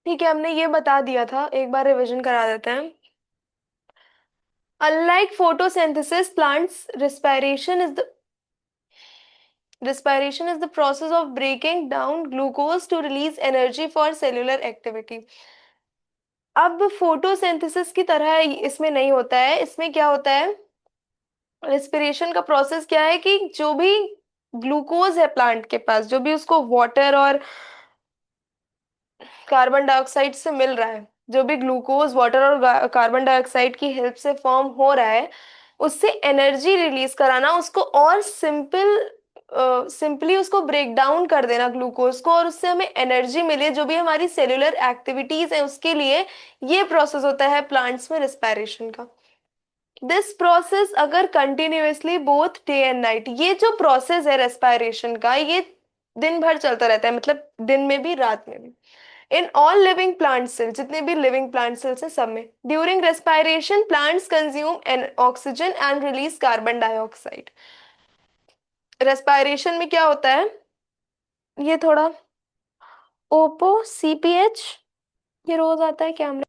ठीक है, हमने ये बता दिया था, एक बार रिवीजन करा देते हैं। Unlike photosynthesis, plants respiration is the process of breaking down glucose to release energy for cellular activity. अब फोटोसिंथेसिस की तरह इसमें नहीं होता है। इसमें क्या होता है, रेस्पिरेशन का प्रोसेस क्या है कि जो भी ग्लूकोज है प्लांट के पास, जो भी उसको वाटर और कार्बन डाइऑक्साइड से मिल रहा है, जो भी ग्लूकोज वाटर और कार्बन डाइऑक्साइड की हेल्प से फॉर्म हो रहा है, उससे एनर्जी रिलीज कराना, उसको और सिंपली उसको ब्रेक डाउन कर देना ग्लूकोज को, और उससे हमें एनर्जी मिले जो भी हमारी सेल्यूलर एक्टिविटीज है उसके लिए। ये प्रोसेस होता है प्लांट्स में रेस्पिरेशन का। दिस प्रोसेस अगर continuously both day and night, ये जो प्रोसेस है रेस्पिरेशन का, ये दिन भर चलता रहता है, मतलब दिन में भी रात में भी। In all living plant cell, जितने भी लिविंग प्लांट सेल्स हैं सब में, during respiration plants consume an oxygen and release carbon dioxide. Respiration में क्या होता है, ये थोड़ा ओपो सीपीएच, ये रोज आता है कैमरे।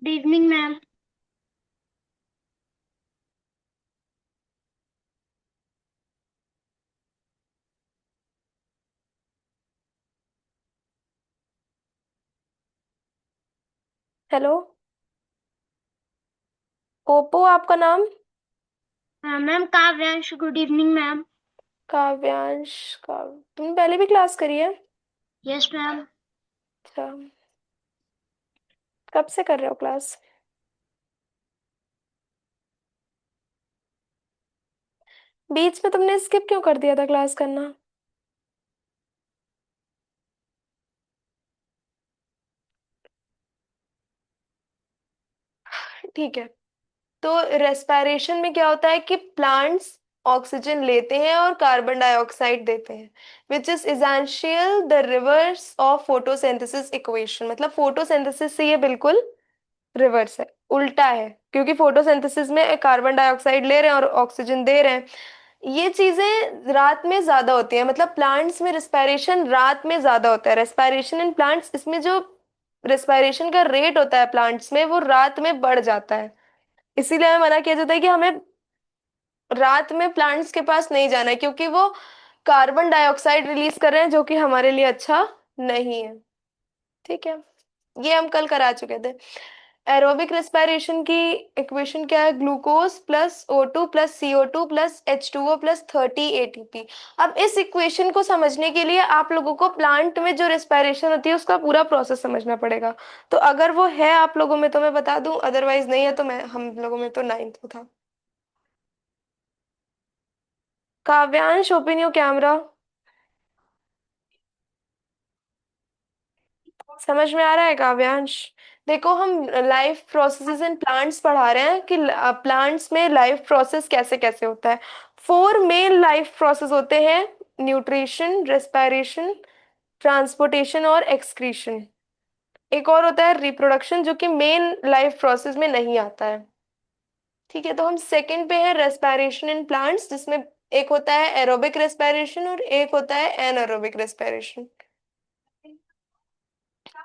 Good evening ma'am. Hello, Oppo आपका नाम? मैम काव्यांश, गुड इवनिंग मैम। काव्यांश का, तुमने पहले भी क्लास करी है? Yes ma'am. अच्छा, कब से कर रहे हो क्लास? बीच में तुमने स्किप क्यों कर दिया था क्लास करना? ठीक है, तो रेस्पिरेशन में क्या होता है कि प्लांट्स ऑक्सीजन लेते हैं और कार्बन डाइऑक्साइड देते हैं, which is essential the reverse of photosynthesis equation. मतलब फोटोसिंथेसिस से ये बिल्कुल रिवर्स है, उल्टा है, क्योंकि फोटोसिंथेसिस में कार्बन डाइऑक्साइड ले रहे हैं और ऑक्सीजन दे रहे हैं। ये चीजें रात में ज्यादा होती है, मतलब प्लांट्स में रिस्पायरेशन रात में ज्यादा होता है। रेस्पिरेशन इन प्लांट्स, इसमें जो रेस्पिरेशन का रेट होता है प्लांट्स में, वो रात में बढ़ जाता है। इसीलिए हमें मना किया जाता है कि हमें रात में प्लांट्स के पास नहीं जाना है, क्योंकि वो कार्बन डाइऑक्साइड रिलीज कर रहे हैं जो कि हमारे लिए अच्छा नहीं है। ठीक है, ये हम कल करा चुके थे। एरोबिक रेस्पिरेशन की इक्वेशन क्या है, glucose plus O2 plus CO2 plus H2O plus 30 ATP। अब इस इक्वेशन को समझने के लिए आप लोगों को प्लांट में जो रेस्पिरेशन होती है उसका पूरा प्रोसेस समझना पड़ेगा। तो अगर वो है आप लोगों में तो मैं बता दूं, अदरवाइज नहीं है तो मैं, हम लोगों में तो 9th में था। काव्यांश, ओपन योर कैमरा। समझ में आ रहा है काव्यांश? देखो, हम लाइफ प्रोसेसेस इन प्लांट्स पढ़ा रहे हैं कि प्लांट्स में लाइफ प्रोसेस कैसे कैसे होता है। 4 मेन लाइफ प्रोसेस होते हैं, न्यूट्रिशन, रेस्पिरेशन, ट्रांसपोर्टेशन और एक्सक्रीशन। एक और होता है रिप्रोडक्शन, जो कि मेन लाइफ प्रोसेस में नहीं आता है। ठीक है, तो हम सेकंड पे है रेस्पिरेशन इन प्लांट्स, जिसमें एक होता है एरोबिक रेस्पिरेशन और एक होता है एनारोबिक रेस्पिरेशन।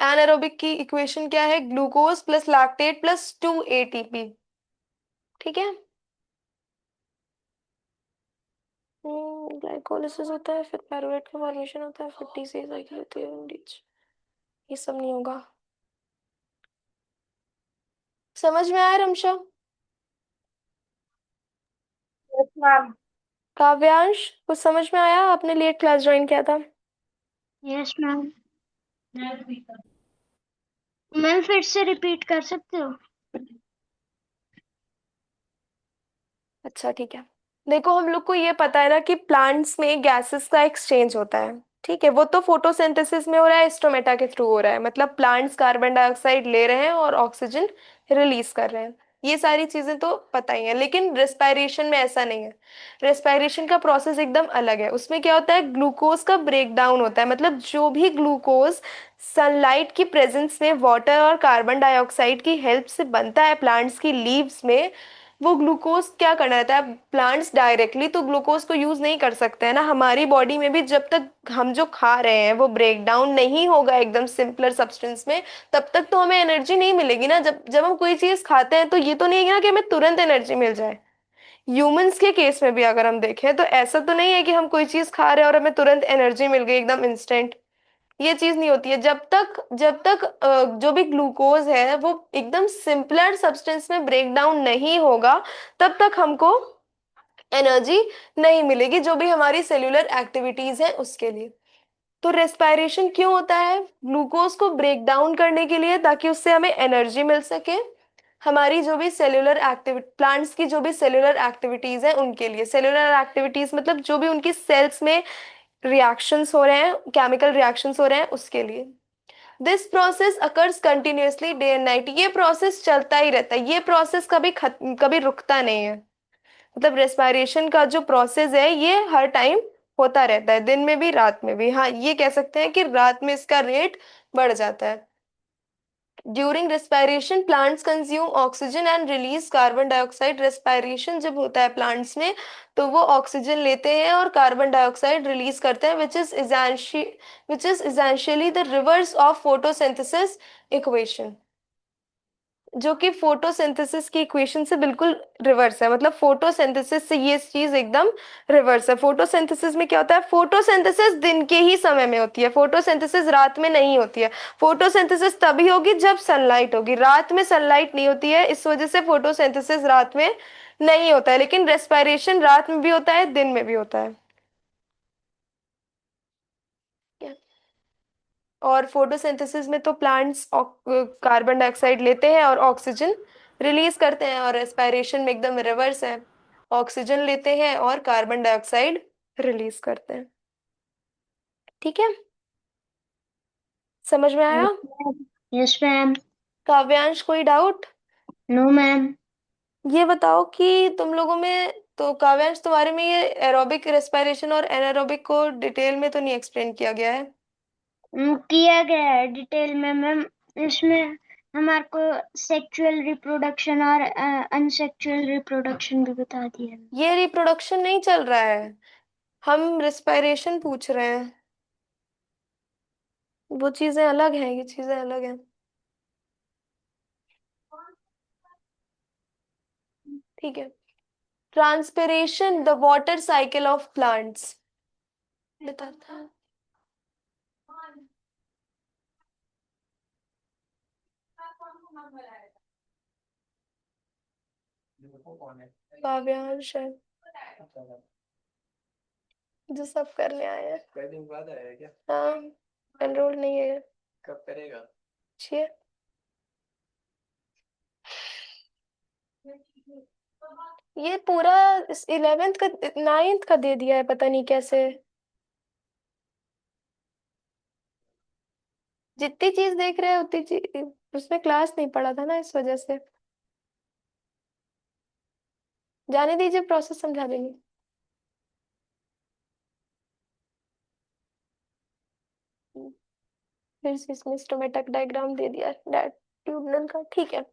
एनारोबिक की इक्वेशन क्या है, glucose plus lactate plus 2 ATP। ठीक है, ग्लाइकोलिसिस होता है, फिर पायरुवेट का फॉर्मेशन होता है, फिर टी सी साइकिल होती है, ये सब नहीं होगा। समझ में आया रमशा? Yes ma'am. काव्यांश, कुछ समझ में आया? आपने लेट क्लास ज्वाइन किया था। Yes ma'am. मैम फिर से रिपीट कर सकते हो? अच्छा ठीक है, देखो हम लोग को ये पता है ना कि प्लांट्स में गैसेस का एक्सचेंज होता है। ठीक है, वो तो फोटोसिंथेसिस में हो रहा है, स्टोमेटा के थ्रू हो रहा है, मतलब प्लांट्स कार्बन डाइऑक्साइड ले रहे हैं और ऑक्सीजन रिलीज कर रहे हैं। ये सारी चीजें तो पता ही है, लेकिन रेस्पिरेशन में ऐसा नहीं है। रेस्पिरेशन का प्रोसेस एकदम अलग है। उसमें क्या होता है, ग्लूकोज का ब्रेक डाउन होता है, मतलब जो भी ग्लूकोज सनलाइट की प्रेजेंस में वाटर और कार्बन डाइऑक्साइड की हेल्प से बनता है प्लांट्स की लीव्स में, वो ग्लूकोज क्या करना रहता है, प्लांट्स डायरेक्टली तो ग्लूकोज को यूज नहीं कर सकते हैं ना, हमारी बॉडी में भी जब तक हम जो खा रहे हैं वो ब्रेक डाउन नहीं होगा एकदम सिंपलर सब्सटेंस में, तब तक तो हमें एनर्जी नहीं मिलेगी ना। जब जब हम कोई चीज खाते हैं तो ये तो नहीं है ना कि हमें तुरंत एनर्जी मिल जाए। ह्यूमंस के केस में भी अगर हम देखें तो ऐसा तो नहीं है कि हम कोई चीज खा रहे हैं और हमें तुरंत एनर्जी मिल गई एकदम इंस्टेंट। ये चीज नहीं होती है। जब तक जो भी ग्लूकोज है वो एकदम सिंपलर सब्सटेंस में ब्रेक डाउन नहीं होगा, तब तक हमको एनर्जी नहीं मिलेगी जो भी हमारी सेल्यूलर एक्टिविटीज है उसके लिए। तो रेस्पिरेशन क्यों होता है, ग्लूकोज को ब्रेक डाउन करने के लिए, ताकि उससे हमें एनर्जी मिल सके। हमारी जो भी सेल्यूलर एक्टिविटी, प्लांट्स की जो भी सेल्यूलर एक्टिविटीज है उनके लिए, सेल्यूलर एक्टिविटीज मतलब जो भी उनकी सेल्स में रिएक्शंस हो रहे हैं, केमिकल रिएक्शंस हो रहे हैं उसके लिए। This process occurs continuously day and night, ये प्रोसेस चलता ही रहता है, ये प्रोसेस कभी रुकता नहीं है। मतलब रेस्पिरेशन का जो प्रोसेस है ये हर टाइम होता रहता है, दिन में भी रात में भी। हाँ, ये कह सकते हैं कि रात में इसका रेट बढ़ जाता है। During respiration plants consume oxygen and release carbon dioxide, respiration जब होता है प्लांट्स में तो वो ऑक्सीजन लेते हैं और कार्बन डाइऑक्साइड रिलीज करते हैं, which is essentially the reverse of photosynthesis equation, जो कि फोटोसिंथेसिस की इक्वेशन से बिल्कुल रिवर्स है। मतलब फोटोसिंथेसिस से ये चीज एकदम रिवर्स है। फोटोसिंथेसिस में क्या होता है, फोटोसिंथेसिस दिन के ही समय में होती है, फोटोसिंथेसिस रात में नहीं होती है। फोटोसिंथेसिस तभी होगी जब सनलाइट होगी, रात में सनलाइट नहीं होती है, इस वजह से फोटोसिंथेसिस रात में नहीं होता है। लेकिन रेस्पिरेशन रात में भी होता है, दिन में भी होता है। और फोटोसिंथेसिस में तो प्लांट्स कार्बन डाइऑक्साइड लेते हैं और ऑक्सीजन रिलीज करते हैं, और रेस्पिरेशन में एकदम रिवर्स है, ऑक्सीजन लेते हैं और कार्बन डाइऑक्साइड रिलीज करते हैं। ठीक है, समझ में आया? Yes ma'am. काव्यांश कोई डाउट? No ma'am. ये बताओ कि तुम लोगों में, तो काव्यांश तुम्हारे में ये एरोबिक रेस्पिरेशन और एनारोबिक को डिटेल में तो नहीं एक्सप्लेन किया गया है? किया गया है डिटेल में मैम। इसमें हमारे को सेक्सुअल रिप्रोडक्शन और अनसेक्सुअल रिप्रोडक्शन भी बता दिया है। ये रिप्रोडक्शन नहीं चल रहा है, हम रेस्पिरेशन पूछ रहे हैं, वो चीजें अलग हैं, ये चीजें अलग हैं। ठीक है। Transpiration the water cycle of plants बताता है। काव्यांश है जो सब करने आए हैं। कई दिन बाद आया है क्या? हाँ, एनरोल नहीं है। कब करेगा? छः। ये पूरा 11th का 9th का दे दिया है, पता नहीं कैसे। जितनी चीज देख रहे हैं उतनी चीज उसमें क्लास नहीं पढ़ा था ना, इस वजह से। जाने दीजिए, प्रोसेस समझा देंगे। फिर से इसमें स्टोमेटिक डायग्राम दे दिया ट्यूबनल का। ठीक है।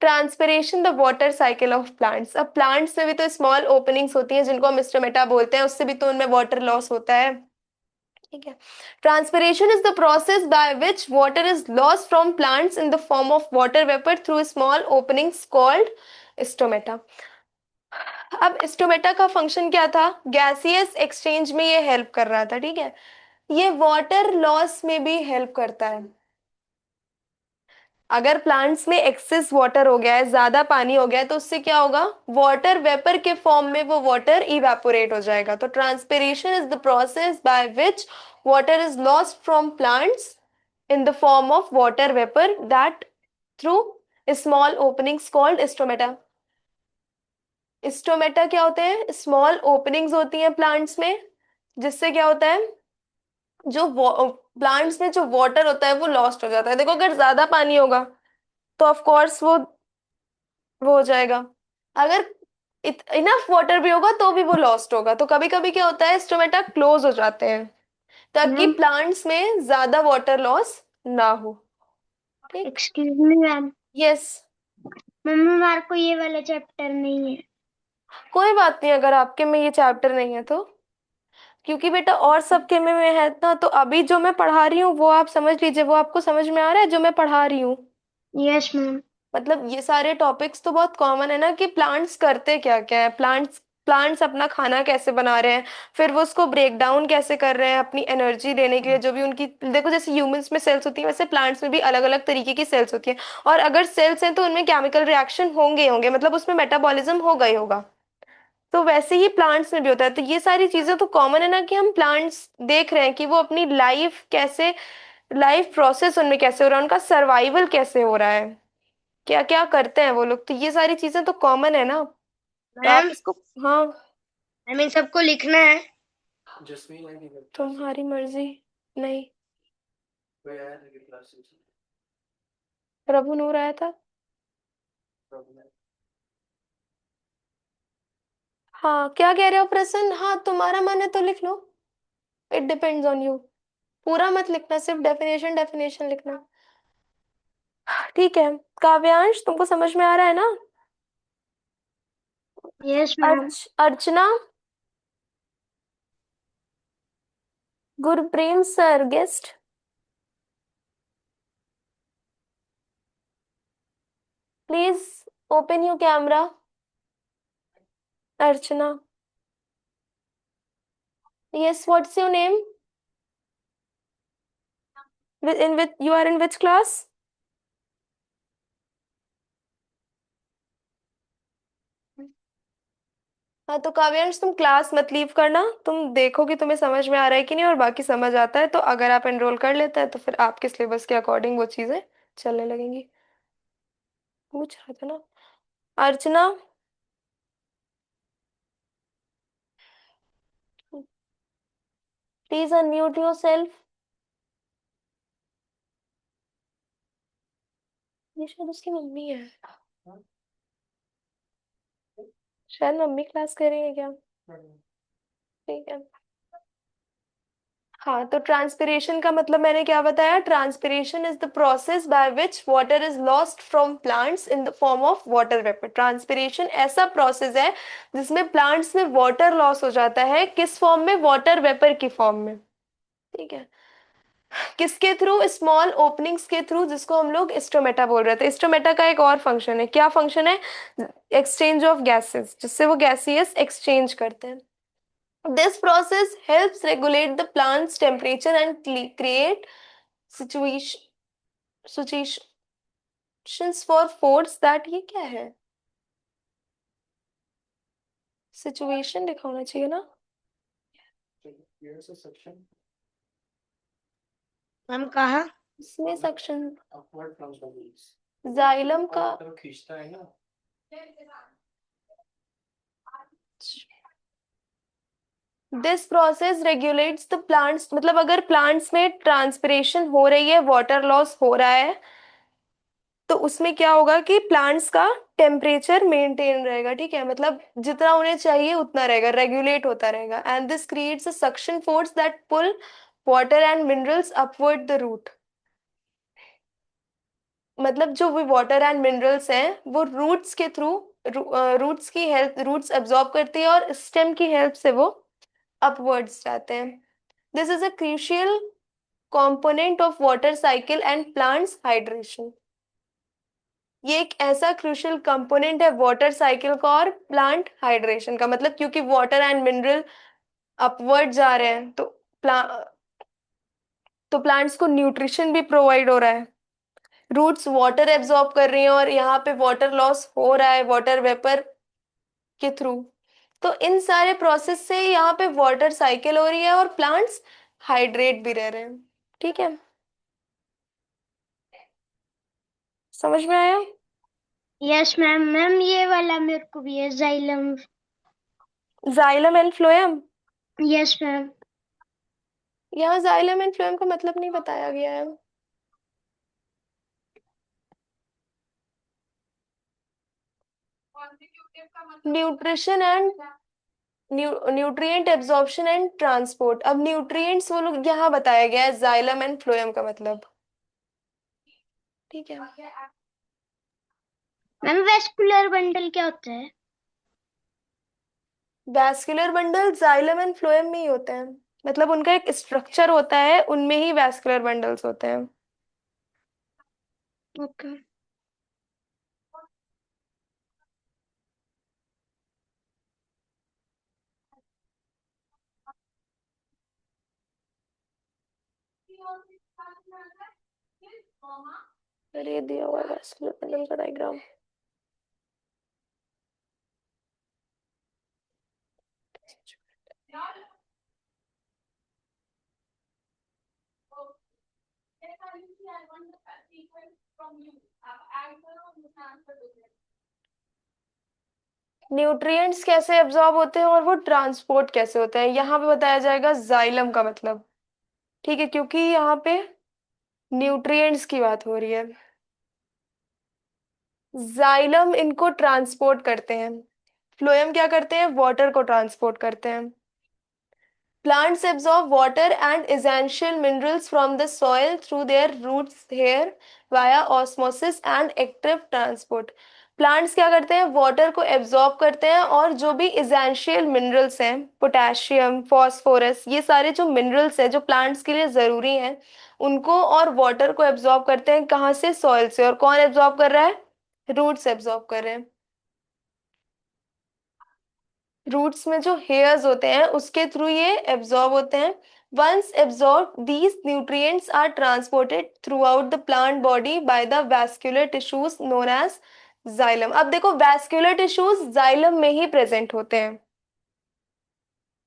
Transpiration the water cycle of plants, अब प्लांट्स में भी तो स्मॉल ओपनिंग्स होती हैं जिनको हम स्टोमेटा बोलते हैं, उससे भी तो उनमें वाटर लॉस होता है। ठीक है। Transpiration is the process by which water is lost from plants in the form of water vapour through small openings called stomata. अब स्टोमेटा का फंक्शन क्या था, गैसियस एक्सचेंज में ये हेल्प कर रहा था। ठीक है, ये वाटर लॉस में भी हेल्प करता है। अगर प्लांट्स में एक्सेस वाटर हो गया है, ज्यादा पानी हो गया है, तो उससे क्या होगा, वाटर वेपर के फॉर्म में वो वाटर इवेपोरेट हो जाएगा। तो transpiration is the process by which water is lost from plants in the form of water vapour that through small openings called stomata. Stomata क्या होते हैं, स्मॉल ओपनिंग्स होती हैं प्लांट्स में, जिससे क्या होता है, जो प्लांट्स में जो वाटर होता है वो लॉस्ट हो जाता है। देखो, अगर ज्यादा पानी होगा तो ऑफ कोर्स वो हो जाएगा, अगर इनफ वाटर भी होगा तो भी वो लॉस्ट होगा। तो कभी कभी क्या होता है, स्टोमेटा क्लोज हो जाते हैं ताकि मैम प्लांट्स में ज्यादा वाटर लॉस ना हो। ठीक। Excuse me ma'am. Yes. Mummy हमारे को ये वाला चैप्टर नहीं है। कोई बात नहीं अगर आपके में ये चैप्टर नहीं है तो, क्योंकि बेटा और सबके में है ना, तो अभी जो मैं पढ़ा रही हूँ वो आप समझ लीजिए, वो आपको समझ में आ रहा है जो मैं पढ़ा रही हूँ। Yes ma'am. मतलब ये सारे टॉपिक्स तो बहुत कॉमन है ना, कि प्लांट्स करते क्या क्या है, प्लांट्स प्लांट्स अपना खाना कैसे बना रहे हैं, फिर वो उसको ब्रेक डाउन कैसे कर रहे हैं अपनी एनर्जी देने के लिए, जो भी उनकी, देखो जैसे ह्यूमंस में सेल्स होती है वैसे प्लांट्स में भी अलग अलग तरीके की सेल्स होती है, और अगर सेल्स हैं तो उनमें केमिकल रिएक्शन होंगे ही होंगे, मतलब उसमें मेटाबॉलिज्म होगा ही होगा। तो वैसे ही प्लांट्स में भी होता है, तो ये सारी चीजें तो कॉमन है ना, कि हम प्लांट्स देख रहे हैं कि वो अपनी लाइफ कैसे, लाइफ प्रोसेस उनमें कैसे हो रहा है, उनका सर्वाइवल कैसे हो रहा है, क्या क्या करते हैं वो लोग, तो ये सारी चीजें तो कॉमन है ना। तो आप मैम इसको, हाँ, मैम इन सबको लिखना है। तुम्हारी मर्जी। नहीं, प्रभु नूर आया था। हाँ, क्या कह रहे हो प्रसन्न, हाँ तुम्हारा मन है तो लिख लो, इट डिपेंड्स ऑन यू। पूरा मत लिखना, सिर्फ डेफिनेशन डेफिनेशन लिखना। ठीक है। काव्यांश तुमको समझ में आ रहा है ना? Yes ma'am. Archana, Gurprem sir guest, please open your camera. Archana, yes, what's your name, in which you are in which class? हाँ, तो काव्यांश तुम क्लास मत लीव करना, तुम देखो कि तुम्हें समझ में आ रहा है कि नहीं, और बाकी समझ आता है तो अगर आप एनरोल कर लेते हैं तो फिर आपके सिलेबस के अकॉर्डिंग वो चीजें चलने लगेंगी। पूछ रहा था ना। अर्चना, प्लीज अनम्यूट योर सेल्फ। ये शायद उसकी मम्मी है, शायद मम्मी क्लास कर रही है क्या? ठीक है। हाँ, तो ट्रांसपिरेशन का मतलब मैंने क्या बताया, transpiration is the process by which water is lost from plants in the form of water vapour. Transpiration ऐसा प्रोसेस है जिसमें प्लांट्स में वाटर लॉस हो जाता है, किस फॉर्म में, वाटर वेपर की फॉर्म में। ठीक है। किसके थ्रू, स्मॉल ओपनिंग्स के थ्रू, जिसको हम लोग स्टोमेटा बोल रहे थे। स्टोमेटा का एक और फंक्शन है, क्या फंक्शन है, एक्सचेंज ऑफ गैसेस, जिससे वो गैसियस एक्सचेंज करते हैं। This process helps regulate the plant's temperature and create situation situations for force that, ये क्या है, सिचुएशन लिखा होना चाहिए ना। मैम कहा। इसमें सक्शन, जाइलम का, this process regulates the plants, मतलब अगर प्लांट्स में ट्रांसपिरेशन हो रही है, वाटर लॉस हो रहा है, तो उसमें क्या होगा कि प्लांट्स का टेम्परेचर मेंटेन रहेगा। ठीक है, मतलब जितना उन्हें चाहिए उतना रहेगा, रेगुलेट होता रहेगा, and this creates a suction force that pull water and minerals upward the root. मतलब जो भी वाटर एंड मिनरल्स हैं वो रूट्स के थ्रू, रूट्स की हेल्प, रूट्स एब्जॉर्ब करती है और स्टेम की हेल्प से वो अपवर्ड्स जाते हैं। This is a crucial component of water cycle and plants hydration। ये एक ऐसा क्रूशियल कंपोनेंट है वाटर साइकिल का और प्लांट हाइड्रेशन का, मतलब क्योंकि वाटर एंड मिनरल अपवर्ड जा रहे हैं तो प्ला तो प्लांट्स को न्यूट्रिशन भी प्रोवाइड हो रहा है, रूट्स वाटर एब्जॉर्ब कर रही हैं, और यहाँ पे वाटर लॉस हो रहा है वाटर वेपर के थ्रू। तो इन सारे प्रोसेस से यहाँ पे वाटर साइकिल हो रही है और प्लांट्स हाइड्रेट भी रह रहे हैं। ठीक है, समझ में आया? Yes ma'am. मैम ये वाला मेरे को भी है, xylem. Xylem and phloem, yes ma'am. यहाँ जाइलम एंड फ्लोएम का मतलब नहीं बताया गया है। Nutrition and nutrient absorption and transport, अब न्यूट्रिएंट्स वो लोग यहाँ बताया गया है जाइलम एंड फ्लोएम का मतलब। ठीक है। मैम वेस्कुलर बंडल क्या होता है? Vascular bundle xylem and phloem में ही होते हैं, मतलब उनका एक स्ट्रक्चर होता है, उनमें ही वैस्कुलर बंडल्स होते हैं। ओके। अरे ये दिया हुआ है वैस्कुलर बंडल का डायग्राम। न्यूट्रिएंट्स कैसे एब्जॉर्ब होते हैं और वो ट्रांसपोर्ट कैसे होते हैं, यहाँ पे बताया जाएगा जाइलम का मतलब। ठीक है, क्योंकि यहाँ पे न्यूट्रिएंट्स की बात हो रही है। जाइलम इनको ट्रांसपोर्ट करते हैं, फ्लोएम क्या करते हैं, वाटर को ट्रांसपोर्ट करते हैं। Plants absorb water and essential minerals from the soil through their roots hair via osmosis and active transport. Plants क्या करते हैं, वाटर को एब्जॉर्ब करते हैं और जो भी इसेंशियल मिनरल्स हैं, पोटेशियम, फास्फोरस, ये सारे जो मिनरल्स हैं जो प्लांट्स के लिए ज़रूरी हैं, उनको और वाटर को एब्जॉर्ब करते हैं। कहाँ से, सॉइल से। और कौन एब्जॉर्ब कर रहा है, रूट्स एब्जॉर्ब कर रहे हैं। रूट्स में जो हेयर्स होते हैं उसके थ्रू ये एब्जॉर्ब होते हैं। Once absorb these nutrients are transported throughout the plant body by the vascular tissues known as xylem. अब देखो वैस्कुलर टिश्यूज जाइलम में ही प्रेजेंट होते हैं।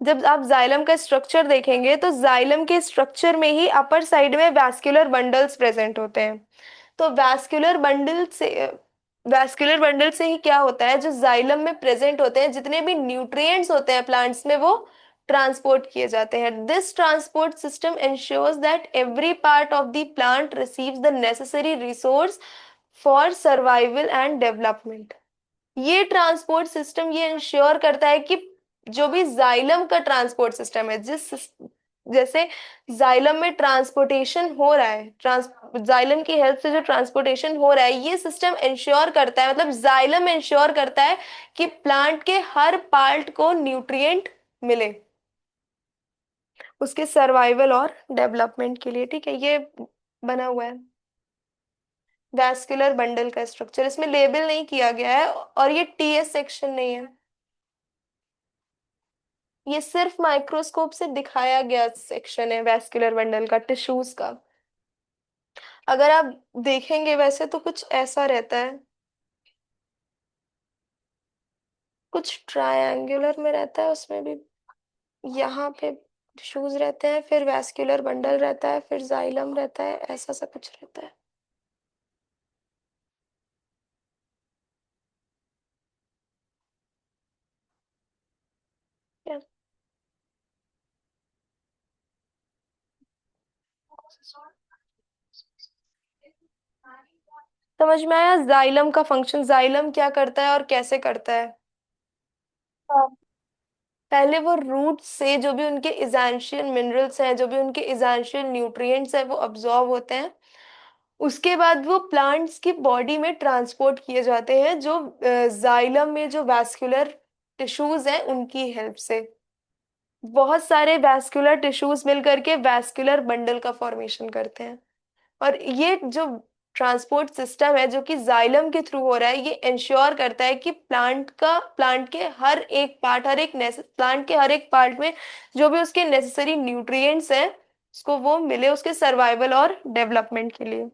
जब आप जाइलम का स्ट्रक्चर देखेंगे तो जाइलम के स्ट्रक्चर में ही अपर साइड में वैस्कुलर बंडल्स प्रेजेंट होते हैं। तो वैस्कुलर बंडल से ही क्या होता है, जो जाइलम में प्रेजेंट होते हैं जितने भी न्यूट्रिएंट्स होते हैं प्लांट्स में, वो ट्रांसपोर्ट किए जाते हैं। This transport system ensures that every part of the plant receives the necessary resource for survival and development. ये ट्रांसपोर्ट सिस्टम ये इंश्योर करता है कि जो भी जाइलम का ट्रांसपोर्ट सिस्टम है, जैसे जाइलम में ट्रांसपोर्टेशन हो रहा है, ट्रांस जाइलम की हेल्प से जो ट्रांसपोर्टेशन हो रहा है, ये सिस्टम इंश्योर करता है, मतलब जाइलम इंश्योर करता है कि प्लांट के हर पार्ट को न्यूट्रिएंट मिले उसके सर्वाइवल और डेवलपमेंट के लिए। ठीक है, ये बना हुआ है वैस्कुलर बंडल का स्ट्रक्चर, इसमें लेबल नहीं किया गया है और ये टीएस सेक्शन नहीं है, ये सिर्फ माइक्रोस्कोप से दिखाया गया सेक्शन है वैस्कुलर बंडल का, टिश्यूज का। अगर आप देखेंगे वैसे तो कुछ ऐसा रहता है, कुछ ट्रायंगुलर में रहता है, उसमें भी यहाँ पे टिश्यूज रहते हैं, फिर वैस्कुलर बंडल रहता है, फिर जाइलम रहता है, ऐसा सा कुछ रहता है। क्या समझ में आया जाइलम का फंक्शन, जाइलम क्या करता है और कैसे करता है। हाँ। पहले वो रूट से जो भी उनके इसेंशियल मिनरल्स हैं, जो भी उनके इसेंशियल न्यूट्रिएंट्स हैं, वो अब्जॉर्ब होते हैं। उसके बाद वो प्लांट्स की बॉडी में ट्रांसपोर्ट किए जाते हैं, जो जाइलम में जो वैस्कुलर टिश्यूज हैं उनकी हेल्प से। बहुत सारे वैस्कुलर टिश्यूज मिलकर के वैस्कुलर बंडल का फॉर्मेशन करते हैं। और ये जो ट्रांसपोर्ट सिस्टम है जो कि जाइलम के थ्रू हो रहा है, ये इंश्योर करता है कि प्लांट के हर एक पार्ट, प्लांट के हर एक पार्ट में जो भी उसके नेसेसरी न्यूट्रिएंट्स हैं उसको वो मिले उसके सर्वाइवल और डेवलपमेंट के लिए।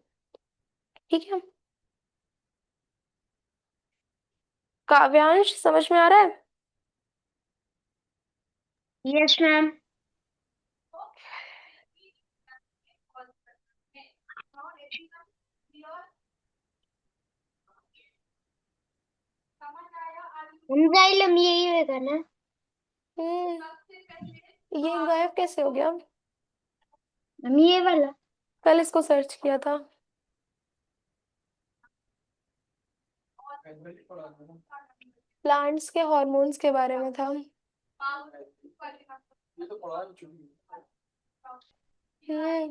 ठीक है, काव्यांश समझ में आ रहा है। Yes ma'am. एंजाइलम यही होगा ना? ये गायब कैसे हो गया, मैम ये वाला। कल इसको सर्च किया था। प्लांट्स के हॉर्मोन्स के बारे में था।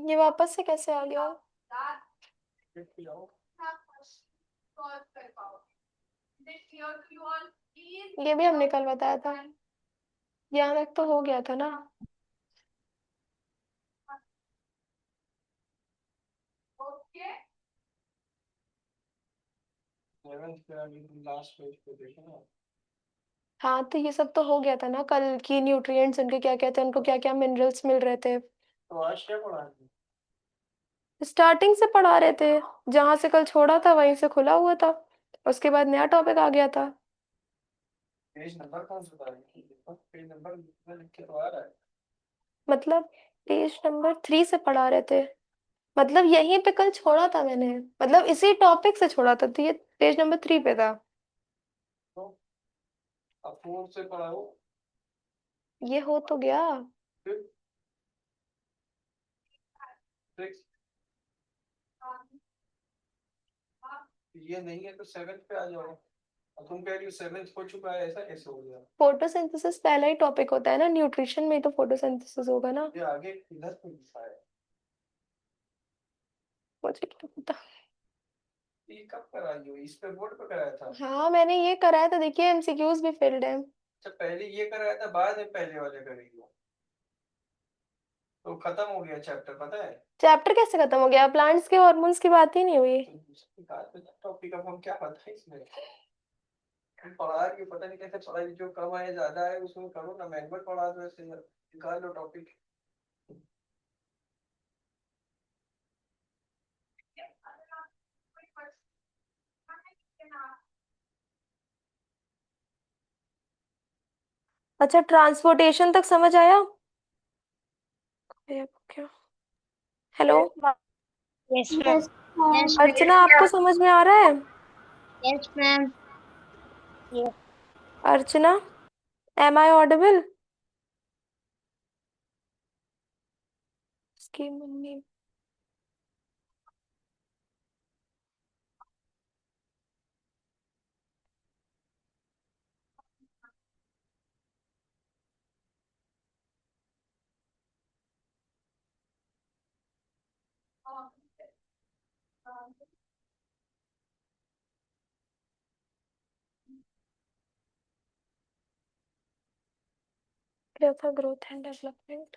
ये वापस से कैसे आ गया। ये भी हमने कल बताया था, यहाँ तक तो हो गया था ना। लास्ट पेज पे देखो ना। हाँ तो ये सब तो हो गया था ना कल की, न्यूट्रिएंट्स उनके क्या क्या थे, उनको क्या क्या मिनरल्स मिल रहे थे। तो आज क्या पढ़ा है? स्टार्टिंग से पढ़ा रहे थे, जहां से कल छोड़ा था वहीं से खुला हुआ था, उसके बाद नया टॉपिक आ गया था। पेज नंबर कौन सा था? पेज नंबर लिख के तो आ रहा है। मतलब पेज नंबर 3 से पढ़ा रहे थे, मतलब यहीं पे कल छोड़ा था मैंने, मतलब इसी टॉपिक से छोड़ा था, तो ये पेज नंबर 3 पे था। तो अब 4 से पढ़ाओ। ये हो तो गया। फिर 6 ये नहीं है तो 7 पे आ जाओ। अब तुम कह रही हो 7 हो चुका है, ऐसा कैसे हो गया? फोटोसिंथेसिस पहला ही टॉपिक होता है ना, न्यूट्रिशन में ही तो फोटोसिंथेसिस होगा ना। ये आगे इधर पे लिखा है। मुझे क्या पता। ये कब कराई हो? इस पे बोर्ड पे कराया था? हाँ मैंने ये कराया था, देखिए एमसीक्यूज भी फिल्ड है। अच्छा, पहले ये कराया था, बाद में पहले वाले करेगी हो। तो खत्म हो गया चैप्टर, पता है? चैप्टर कैसे खत्म हो गया, प्लांट्स के हॉर्मोन्स की बात ही नहीं हुई। तो दूसरी बात पे टॉपिक अब हम क्या बताएं इसमें? हम पढ़ा के पता नहीं कैसे पढ़ाई, जो कम है ज्यादा है उसमें करो ना, मैनुअल पढ़ा दो ऐसे, निकाल लो टॉपिक। अच्छा ट्रांसपोर्टेशन तक समझ आया? ये क्या, hello yes ma'am. Yes Archana, आपको समझ में आ रहा है? Yes ma'am. Archana, am I audible? उसकी मम्मी। क्या था, ग्रोथ एंड डेवलपमेंट?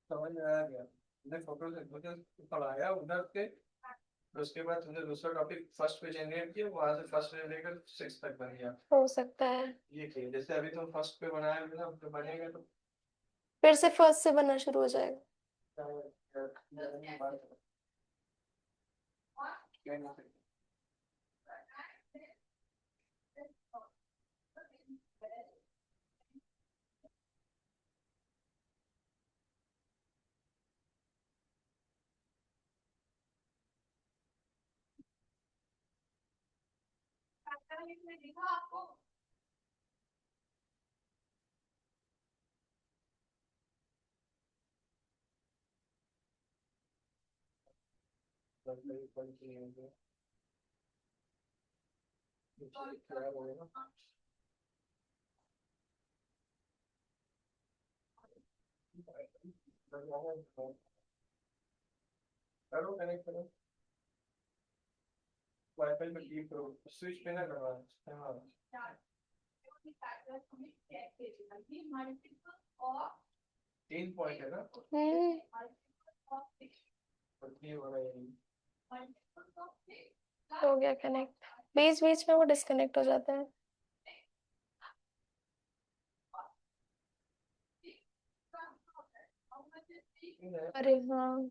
समझ में आ गया? तुमने फोटो से मुझे पढ़ाया उधर से, फिर उसके बाद तुमने दूसरा टॉपिक फर्स्ट पे जनरेट किया, वहां से फर्स्ट से लेकर 6 तक बन गया। हो सकता है, ये किया जैसे अभी तुम फर्स्ट पे बनाए हो ना, तो बनेगा तो फिर से फर्स्ट से बनना शुरू हो जाएगा। करो, कनेक्ट करो, वाईफाई पे कीप करो, स्विच पे ना करवाना। हाँ, 3 पॉइंट है ना, ये वाला यही। हो गया कनेक्ट, बीच बीच में वो डिस्कनेक्ट हो जाता है। अरे हाँ,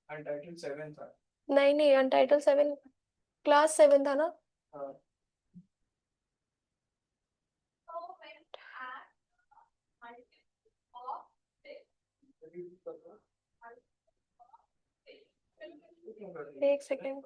अनटाइटल्ड 7 था। नहीं नहीं, अनटाइटल 7 क्लास 7 था ना। हाँ, एक सेकेंड।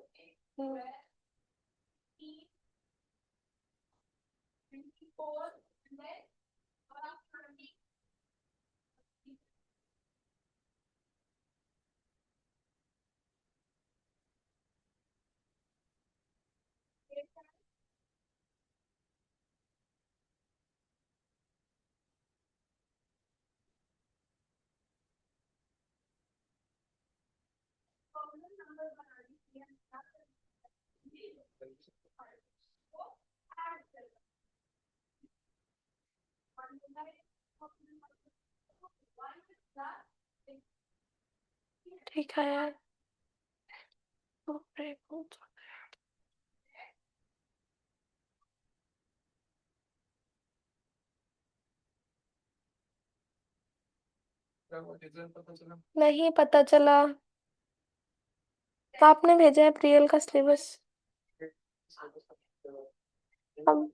ठीक है यार। बाप रे, नहीं पता चला। आपने भेजा है प्रियल का सिलेबस? हम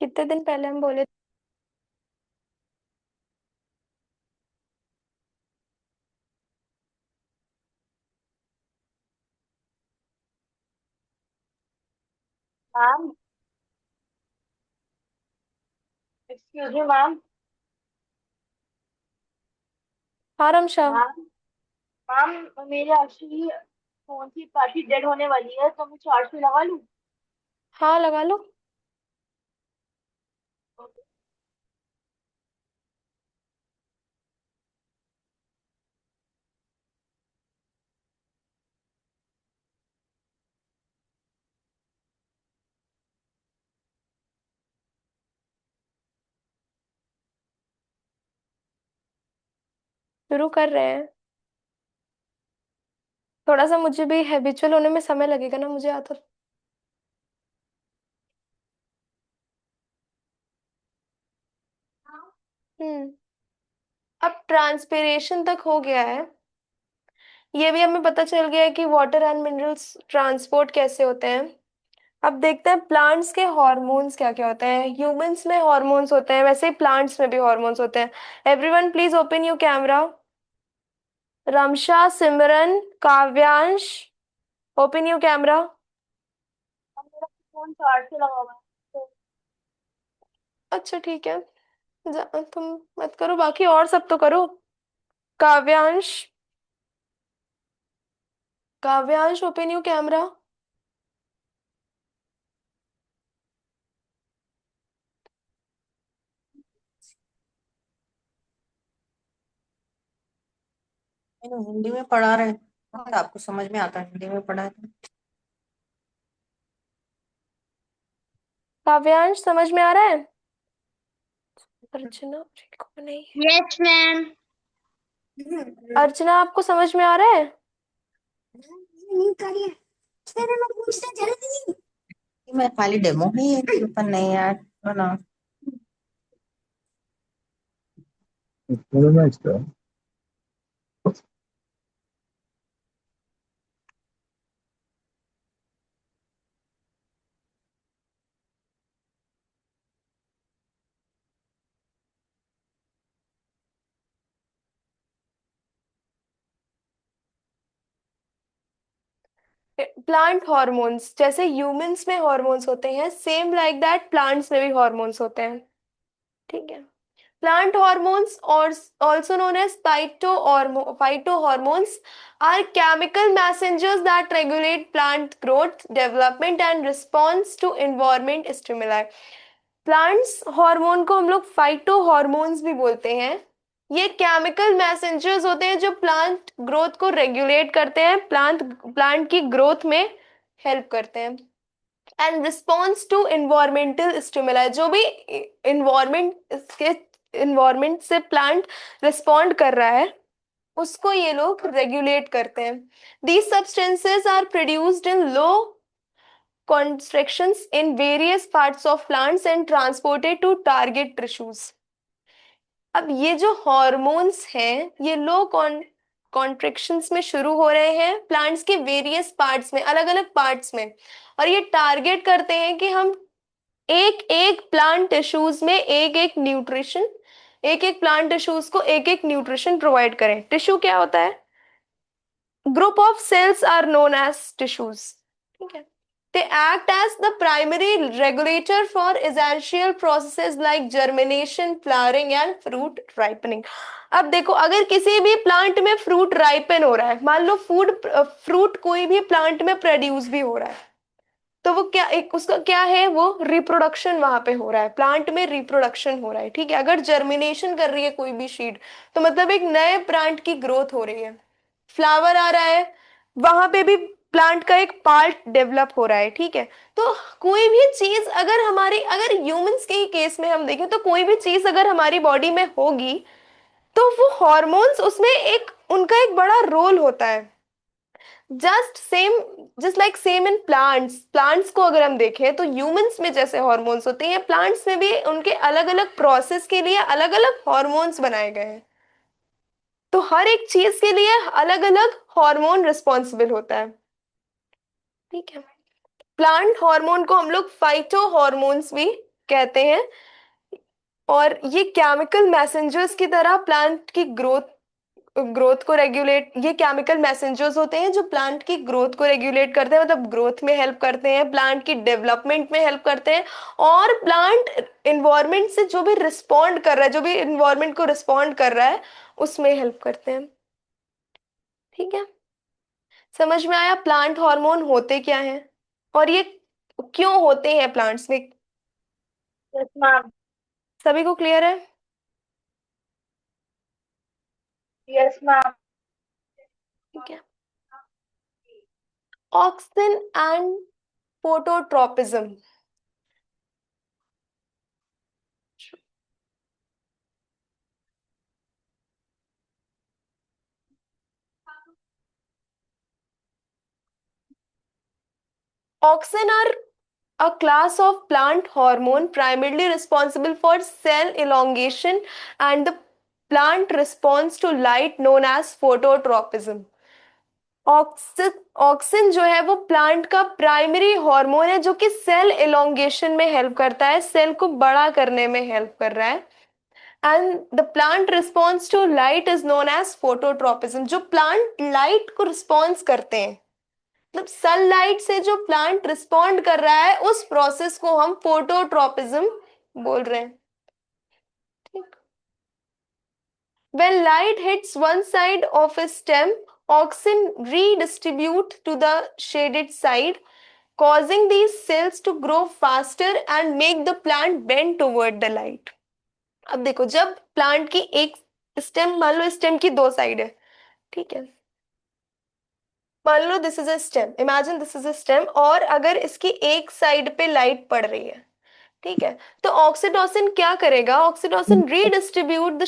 कितने दिन पहले हम बोले। Ma'am, excuse me ma'am. हाँ रमशा। मैम, मैम मेरे एक्चुअली फोन की बैटरी डेड होने वाली है, तो मैं चार्ज में लगा लूँ? हाँ लगा लो। शुरू कर रहे हैं। थोड़ा सा मुझे भी हैबिचुअल होने में समय लगेगा ना, मुझे आता। हम्म। अब ट्रांसपिरेशन तक हो गया है। ये भी हमें पता चल गया है कि वाटर एंड मिनरल्स ट्रांसपोर्ट कैसे होते हैं। अब देखते हैं प्लांट्स के हॉर्मोन्स क्या क्या होते हैं। ह्यूमंस में हॉर्मोन्स होते हैं, वैसे ही प्लांट्स में भी हॉर्मोन्स होते हैं। Everyone please open your camera. Ramsha, Simran, Kavyansh, open your camera. Ma'am, मेरा फोन चार्ज से लगा हुआ है, तो अच्छा ठीक है। तुम मत करो, बाकी और सब तो करो। काव्यांश, काव्यांश ओपन योर कैमरा। हिंदी में पढ़ा रहे हैं, तो आपको समझ में आता है, हिंदी में पढ़ा है तो। काव्यांश समझ में आ रहा है? अर्चना को नहीं। Yes ma'am. अर्चना आपको समझ में आ रहा है? मैं खाली डेमो ही है, पर नहीं यार, है ना। प्लांट हॉर्मोन्स जैसे ह्यूमंस में हॉर्मोन्स होते हैं, सेम लाइक दैट प्लांट्स में भी हॉर्मोन्स होते हैं। ठीक है। Plant hormones, or also known as phytohormones, are chemical messengers that regulate plant growth, development, and response to environment stimuli. Plants hormone को हम लोग फाइटो हॉर्मोन्स भी बोलते हैं। ये केमिकल मैसेंजर्स होते हैं जो प्लांट ग्रोथ को रेगुलेट करते हैं, प्लांट की ग्रोथ में हेल्प करते हैं। And response to environmental stimuli, जो भी इन्वायरमेंट के इन्वायरमेंट से प्लांट रिस्पॉन्ड कर रहा है, उसको ये लोग रेगुलेट करते हैं। These substances are produced in low constrictions in various parts of plants and transported to target tissues. अब ये जो हॉर्मोन्स हैं, ये लो कॉन्ट्रिक्शंस में शुरू हो रहे हैं प्लांट्स के वेरियस पार्ट्स में, अलग अलग पार्ट्स में, और ये टारगेट करते हैं कि हम एक एक प्लांट टिश्यूज में एक एक प्लांट टिश्यूज को एक एक न्यूट्रिशन प्रोवाइड करें। टिश्यू क्या होता है? Group of cells are known as tissues. ठीक है। They act as the primary regulator for essential processes like germination, flowering and fruit ripening. अब देखो, अगर किसी भी प्लांट में फ्रूट राइपन हो रहा है, मान लो फ्रूट कोई भी प्लांट में प्रोड्यूस भी हो रहा है, तो वो क्या, एक उसका क्या है, वो रिप्रोडक्शन वहां पे हो रहा है, प्लांट में रिप्रोडक्शन हो रहा है। ठीक है। अगर जर्मिनेशन कर रही है कोई भी सीड, तो मतलब एक नए प्लांट की ग्रोथ हो रही है। फ्लावर आ रहा है, वहां पे भी प्लांट का एक पार्ट डेवलप हो रहा है, ठीक है। तो कोई भी चीज अगर ह्यूमंस के केस में हम देखें तो कोई भी चीज अगर हमारी बॉडी में होगी तो वो हॉर्मोन्स उसमें एक उनका एक बड़ा रोल होता है। Just like same in plants को अगर हम देखें तो ह्यूमंस में जैसे हॉर्मोन्स होते हैं, प्लांट्स में भी उनके अलग अलग प्रोसेस के लिए अलग अलग हॉर्मोन्स बनाए गए हैं। तो हर एक चीज के लिए अलग अलग हार्मोन रिस्पॉन्सिबल होता है, ठीक है। प्लांट हार्मोन को हम लोग फाइटो हॉर्मोन्स भी कहते हैं, और ये केमिकल मैसेंजर्स की तरह प्लांट की ग्रोथ ग्रोथ को रेगुलेट ये केमिकल मैसेंजर्स होते हैं जो प्लांट की ग्रोथ को रेगुलेट करते हैं, मतलब ग्रोथ में हेल्प करते हैं, प्लांट की डेवलपमेंट में हेल्प करते हैं, और प्लांट इन्वायरमेंट से जो भी रिस्पॉन्ड कर रहा है, जो भी इन्वायरमेंट को रिस्पॉन्ड कर रहा है उसमें हेल्प करते हैं, ठीक है। समझ में आया प्लांट हार्मोन होते क्या हैं और ये क्यों होते हैं प्लांट्स में? Yes ma'am. सभी को क्लियर है? Yes ma'am. ठीक है। Auxin and phototropism. Auxin are a class of plant hormone primarily responsible for cell elongation and the plant response to light known as phototropism. Auxin जो है वो plant का primary hormone है जो कि सेल एलोंगेशन में हेल्प करता है, सेल को बड़ा करने में हेल्प कर रहा है। And the plant response to light is known as phototropism. जो प्लांट लाइट को रिस्पॉन्स करते हैं, मतलब सनलाइट से जो प्लांट रिस्पॉन्ड कर रहा है उस प्रोसेस को हम फोटोट्रोपिज्म बोल रहे हैं, ठीक। When light hits one side of a stem, auxin redistribute to the shaded side, causing these cells to grow faster and make the plant bend toward the light. अब देखो, जब प्लांट की एक स्टेम, मान लो स्टेम की दो side है, ठीक है। मान लो this is a stem, imagine this is a stem, और अगर इसकी एक साइड पे लाइट पड़ रही है, ठीक है, तो ऑक्सीटोसिन क्या करेगा? Oxytocin redistribute the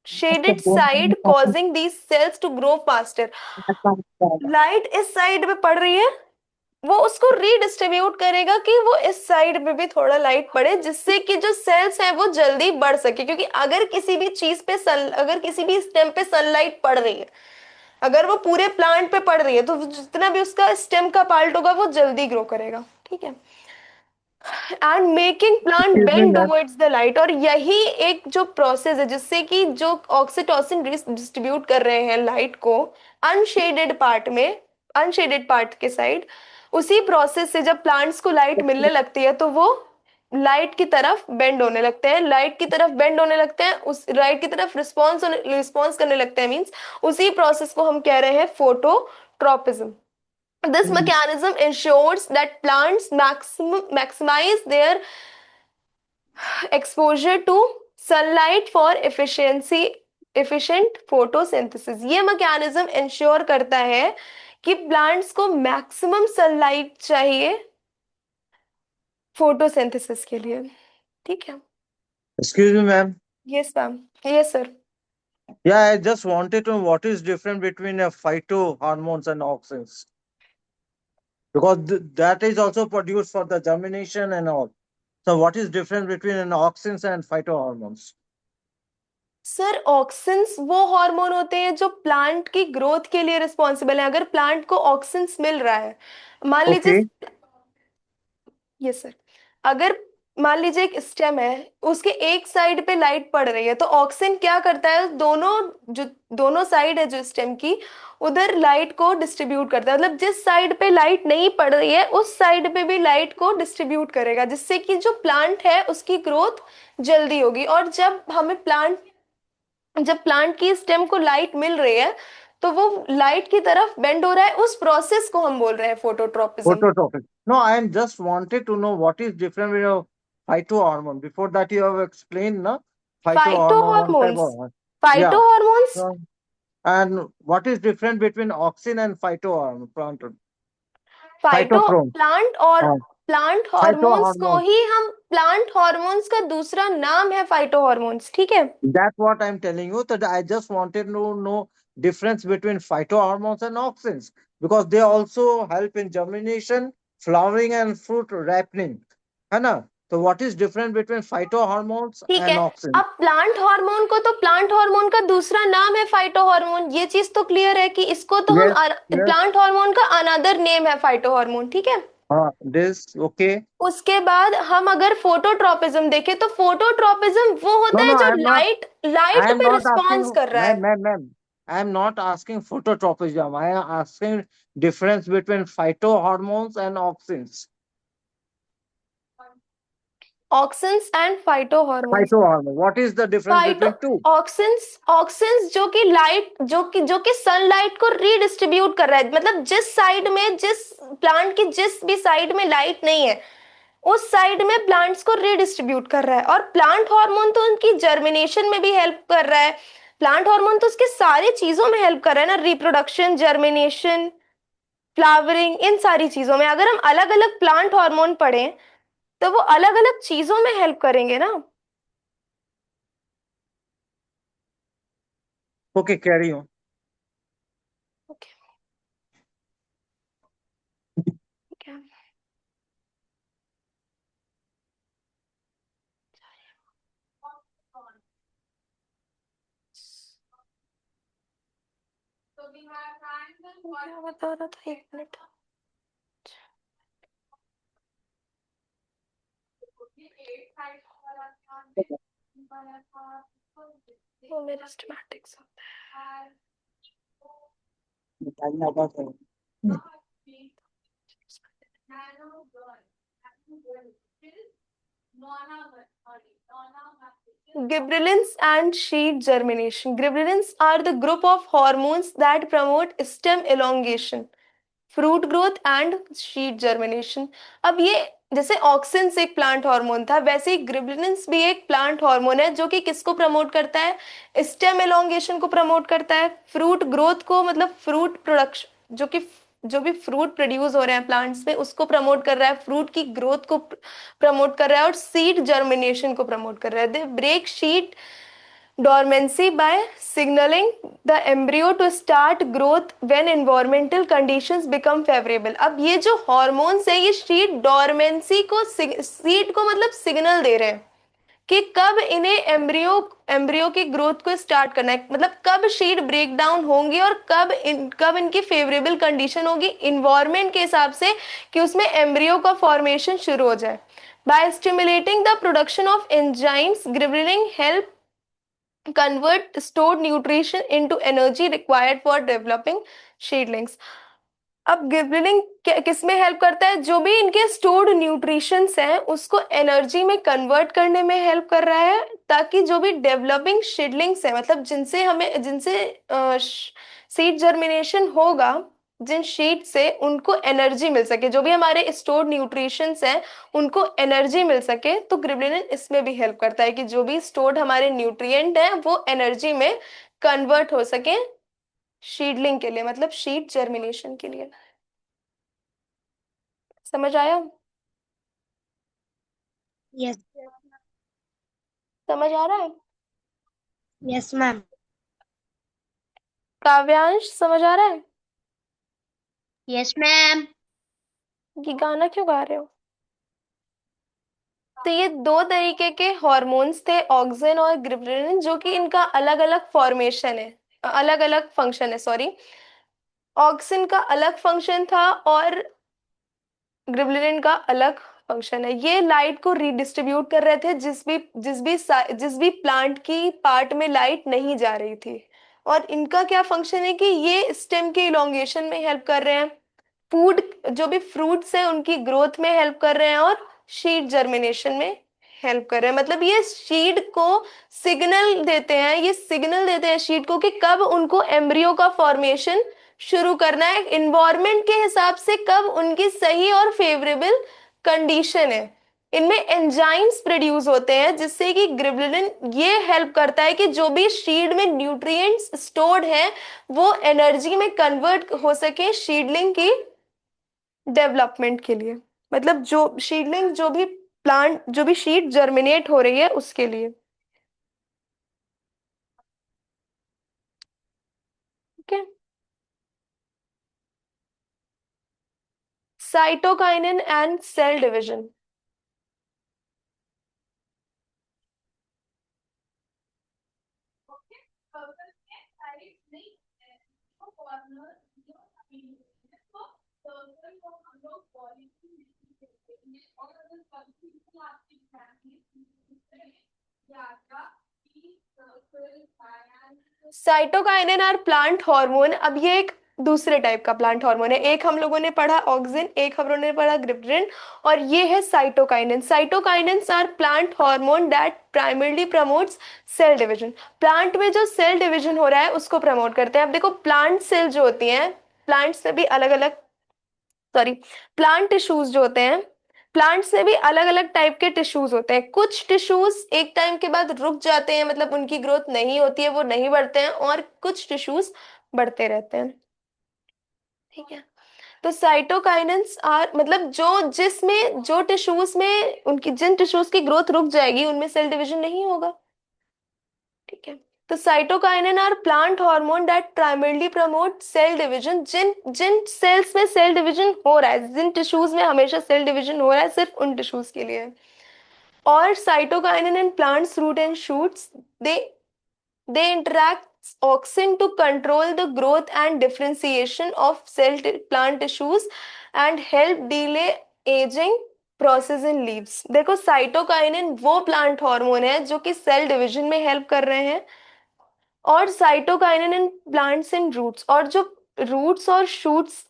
shaded side, causing these cells to grow faster. Light इस साइड पे पड़ रही है, वो उसको रीडिस्ट्रीब्यूट करेगा कि वो इस साइड पे भी थोड़ा लाइट पड़े, जिससे कि जो सेल्स हैं वो जल्दी बढ़ सके। क्योंकि अगर किसी भी चीज पे अगर किसी भी स्टेम पे सनलाइट पड़ रही है, अगर वो पूरे प्लांट पे पड़ रही है, तो जितना भी उसका स्टेम का पार्ट होगा वो जल्दी ग्रो करेगा, ठीक है। And making plant Excuse me, bend ma'am. Towards the light. और यही एक जो प्रोसेस है जिससे कि जो ऑक्सीटोसिन डिस्ट्रीब्यूट कर रहे हैं लाइट को अनशेडेड पार्ट के साइड, उसी प्रोसेस से जब प्लांट्स को लाइट मिलने लगती है तो वो लाइट की तरफ बेंड होने लगते हैं, लाइट की तरफ बेंड होने लगते हैं, उस लाइट की तरफ रिस्पॉन्स करने लगते हैं, मींस उसी प्रोसेस को हम कह रहे हैं phototropism. This mechanism ensures that plants maximize their exposure to sunlight for efficient photosynthesis। ये मैकेनिज्म इंश्योर करता है कि प्लांट्स को मैक्सिमम सनलाइट चाहिए फोटोसिंथेसिस के लिए, ठीक है। Excuse me, ma'am. Yes ma'am, yes sir. Yeah, I just wanted to know what is different between a phytohormones and auxins. Because that is also produced for the germination and all. So what is different between an auxins and phytohormones? Sir auxins वो hormone होते हैं जो plant की growth के लिए responsible है। अगर plant को ऑक्सिन्स मिल रहा है, मान लीजिए, Okay. यस सर, अगर मान लीजिए एक स्टेम है, उसके एक साइड पे लाइट पड़ रही है, तो ऑक्सिन क्या करता है, दोनों साइड है जो स्टेम की, उधर लाइट को डिस्ट्रीब्यूट करता है। मतलब जिस साइड पे लाइट नहीं पड़ रही है उस साइड पे भी लाइट को डिस्ट्रीब्यूट करेगा, जिससे कि जो प्लांट है उसकी ग्रोथ जल्दी होगी। और जब प्लांट की स्टेम को लाइट मिल रही है तो वो लाइट की तरफ बेंड हो रहा है, उस प्रोसेस को हम बोल रहे हैं phototropism. Phototropic. No, I am just wanted to know what is different with a phytohormone. Before that, you have explained, na? Phyto Phytohormone, one type hormones, of. Phyto Yeah. Hormones So, And what is different between auxin and phytochrome? Phyto Phytochrome. Plant और हाँ, plant hormones को phytohormones. ही हम plant hormones का दूसरा नाम है phyto hormones, ठीक है। That's what I'm telling you. That I just wanted to know difference between phytohormones and auxins because they also help in germination, flowering, and fruit ripening. है ना? So what is different between phytohormones ठीक है, and auxins? अब plant hormone को तो plant hormone का दूसरा नाम है फाइटो हार्मोन, ये चीज तो क्लियर है कि इसको तो हम Yes, yes. प्लांट हार्मोन का अनदर नेम है फाइटो हार्मोन, ठीक है। This okay. उसके बाद हम अगर फोटोट्रोपिज्म देखें तो फोटोट्रोपिज्म वो होता No, है no, जो I'm not. Light I am पे not रिस्पॉन्स asking, कर रहा है। ma'am. I am not asking phototropism. I am asking difference between phytohormones and auxins. Auxins and phyto hormones. Phytohormone. What is the difference phyto between two? Auxins auxins जो कि light जो कि sunlight को redistribute कर रहा है, मतलब जिस साइड में, जिस प्लांट की जिस भी साइड में लाइट नहीं है उस साइड में प्लांट्स को रीडिस्ट्रीब्यूट कर रहा है। और प्लांट हार्मोन तो उनकी जर्मिनेशन में भी हेल्प कर रहा है, प्लांट हार्मोन तो उसके सारे चीजों में हेल्प कर रहा है ना, रिप्रोडक्शन, जर्मिनेशन, फ्लावरिंग, इन सारी चीजों में। अगर हम अलग अलग प्लांट हार्मोन पढ़ें तो वो अलग अलग चीजों में हेल्प करेंगे ना। Okay, carry on. ओके, ठीक है। क्या बता रहा था, एक मिनट। वो मेरा स्कीमेटिक्स होता है। Gibberellins and sheet germination. Gibberellins are the group of hormones that promote stem elongation, fruit growth and sheet germination. अब ये जैसे ऑक्सिन्स एक प्लांट हार्मोन था, वैसे ही ग्रिबलिन्स भी एक प्लांट हार्मोन है जो कि किसको प्रमोट करता है, स्टेम एलोंगेशन को प्रमोट करता है, फ्रूट ग्रोथ को, मतलब फ्रूट प्रोडक्शन, जो भी फ्रूट प्रोड्यूस हो रहे हैं प्लांट्स में उसको प्रमोट कर रहा है, फ्रूट की ग्रोथ को प्रमोट कर रहा है, और सीड जर्मिनेशन को प्रमोट कर रहा है। They break seed dormancy by signaling the embryo to start growth when environmental conditions become favorable। अब ये जो हॉर्मोन्स है ये शीट डोरमेंसी को, सीड को मतलब सिग्नल दे रहे हैं कि कब इन्हें एम्ब्रियो की ग्रोथ को स्टार्ट करना है, मतलब कब शीट ब्रेक डाउन होंगे और कब इनकी फेवरेबल कंडीशन होगी इन्वायरमेंट के हिसाब से कि उसमें एम्ब्रियो का फॉर्मेशन शुरू हो जाए। By stimulating the production of enzymes, gibberellin help convert stored nutrition into energy required for developing seedlings। अब गिबरेलिन किस में हेल्प करता है, जो भी इनके स्टोर्ड न्यूट्रिशंस हैं उसको एनर्जी में कन्वर्ट करने में हेल्प कर रहा है, ताकि जो भी डेवलपिंग सीडलिंग्स हैं, मतलब जिनसे सीड जर्मिनेशन होगा, जिन शीट से उनको एनर्जी मिल सके, जो भी हमारे स्टोर्ड न्यूट्रिशंस हैं उनको एनर्जी मिल सके। तो ग्रिबलिन इसमें भी हेल्प करता है कि जो भी स्टोर्ड हमारे न्यूट्रिएंट हैं वो एनर्जी में कन्वर्ट हो सके शीडलिंग के लिए, मतलब शीट जर्मिनेशन के लिए। समझ आया? यस समझ आ रहा है? Yes ma'am. काव्यांश समझ आ रहा है? Yes ma'am. ये गाना क्यों गा रहे हो? तो ये दो तरीके के हॉर्मोन्स थे, ऑक्सिन और गिबरेलिन, जो कि इनका अलग अलग फॉर्मेशन है, अलग अलग फंक्शन है, सॉरी। ऑक्सिन का अलग फंक्शन था और गिबरेलिन का अलग फंक्शन है। ये लाइट को रीडिस्ट्रीब्यूट कर रहे थे जिस भी प्लांट की पार्ट में लाइट नहीं जा रही थी। और इनका क्या फंक्शन है कि ये स्टेम के इलोंगेशन में हेल्प कर रहे हैं, फूड, जो भी फ्रूट्स हैं उनकी ग्रोथ में हेल्प कर रहे हैं, और शीड जर्मिनेशन में हेल्प कर रहे हैं। मतलब ये शीड को सिग्नल देते हैं, ये सिग्नल देते हैं शीड को कि कब उनको एम्ब्रियो का फॉर्मेशन शुरू करना है, इन्वायरमेंट के हिसाब से कब उनकी सही और फेवरेबल कंडीशन है। इनमें एंजाइम्स प्रोड्यूस होते हैं जिससे कि ग्रिबलिन ये हेल्प करता है कि जो भी सीड में न्यूट्रिएंट्स स्टोर्ड हैं वो एनर्जी में कन्वर्ट हो सके सीडलिंग की डेवलपमेंट के लिए, मतलब जो सीडलिंग, जो भी प्लांट, जो भी सीड जर्मिनेट हो रही है उसके लिए। Okay. Cytokinin and cell division. Cytokinin are plant hormone. अब ये एक दूसरे टाइप का प्लांट हार्मोन है। एक हम लोगों ने पढ़ा ऑक्सिन, एक हम लोगों ने पढ़ा ग्रिप्रिन, और ये है cytokinin. Cytokinins are plant hormone that primarily promotes cell division. Plant में जो सेल डिवीजन हो रहा है उसको प्रमोट करते हैं। अब देखो प्लांट सेल जो होती हैं, प्लांट्स में भी अलग अलग, सॉरी, प्लांट टिश्यूज जो होते हैं, प्लांट्स में भी अलग अलग टाइप के टिश्यूज होते हैं। कुछ टिश्यूज एक टाइम के बाद रुक जाते हैं, मतलब उनकी ग्रोथ नहीं होती है, वो नहीं बढ़ते हैं, और कुछ टिश्यूज बढ़ते रहते हैं। ठीक है। तो साइटोकाइनेंस आर मतलब जो जिसमें जो टिश्यूज में उनकी जिन टिश्यूज की ग्रोथ रुक जाएगी उनमें सेल डिवीजन नहीं होगा। ठीक है। तो cytokinin are plant hormone that primarily promote cell division. जिन जिन सेल्स में सेल डिवीजन हो रहा है, जिन टिश्यूज में हमेशा सेल डिवीजन हो रहा है, सिर्फ उन टिश्यूज के लिए है। और cytokinin in plants root and shoots, they they interact auxin to control the growth and differentiation of plant tissues and help delay aging process in leaves। देखो साइटोकाइनिन वो प्लांट हार्मोन है जो कि सेल डिवीजन में help कर रहे हैं, और cytokinin in plants in roots, और जो रूट्स और शूट्स,